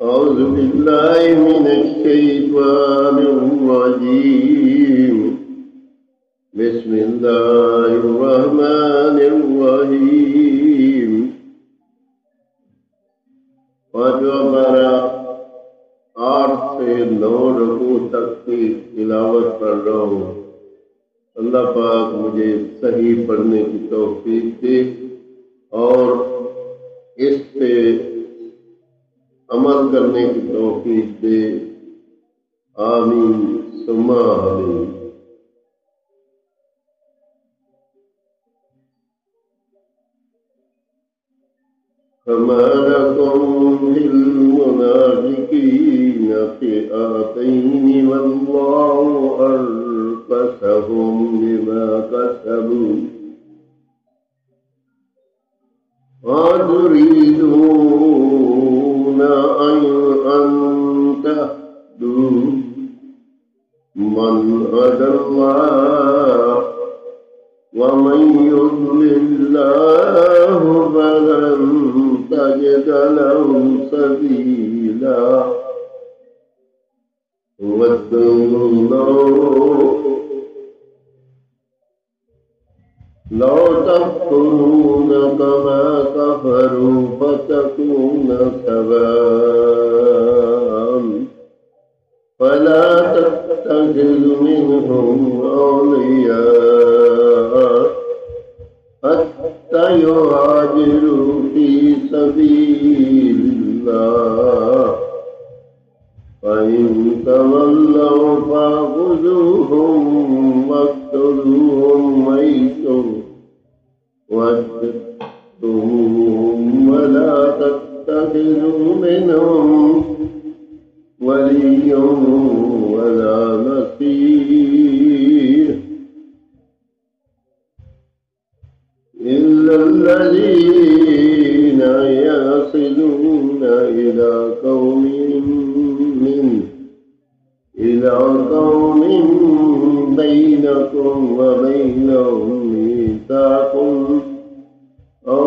أعوذ بالله من الشيطان الرجيم. بسم الله الرحمن الرحيم. पांचवा पारा 8 से 9 रकू तक की तिलावत कर रहा हूँ। अल्लाह पाक मुझे सही पढ़ने की तौफीक दे और इस पे अमल करने की तौफीक दे। आमीन सुम्मा आमीन। فما لكم للمنافقين فئتين والله أركسهم بما كسبوا وتريدون أن تهدوا من هدى الله ومن يضلل الله فلن تجد له سبيلا. لو تكفرون كما كفروا فتكون سواء فلا تتخذوا منهم أولياء حتى يهاجروا في سبيل الله فإن تولوا فخذوهم واقتلوهم حيث وجدتموهم ولا تتخذوا منهم وليا ولا نصير إلا الذين يصلون إلى قوم بينكم وبينهم ميثاق أو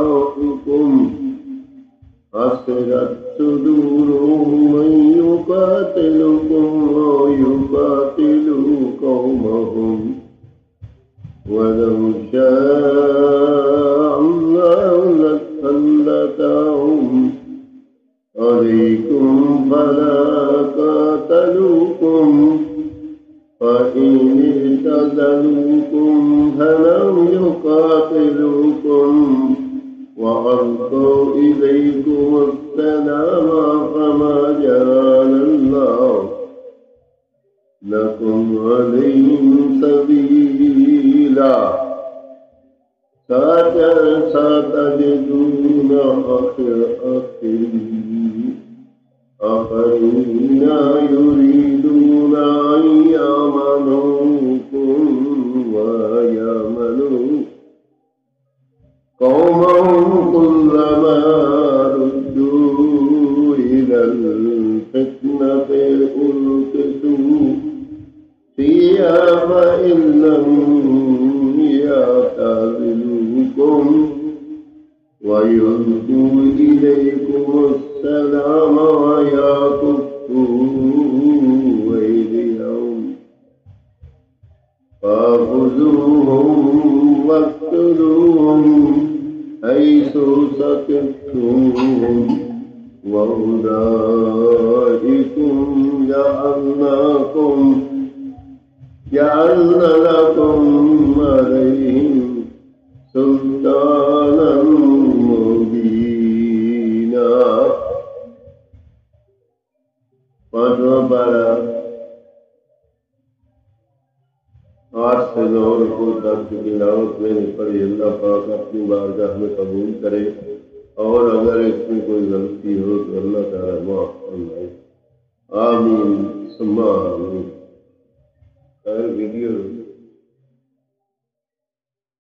جاءوكم حسرت صدورهم أن يقاتلكم أو يقاتلوا قومهم ولو شاء الله لسلطهم عليكم فلا قاتلوكم فإن اعتزلوكم فلم يقاتلوكم وألقوا إليكم السلام فما جعل الله لكم عليهم سبيلا. ستجدون آخرين يريدون أن يأمنوكم ويأمنوا قومهم كلما ردوا إلى الفتنة أركسوا فيها فإن لم يعتزلوكم ويلقوا إليكم السلام ويكفوا أيديهم فخذوهم واقتلوهم حيث ثقفتموهم وأولئكم جعلنا لكم عليهم سلطانا مبينا. पांचवा पारा 8 से 9 रकू तक की तिलावत मैंने पढ़ी। अल्लाह पाक अपनी बारगाह में कबूल करे और अगर इसमें कोई गलती हो तो अल्लाह ताला माफ फरमाए। आमीन सुम्मा आमीन। वीडियो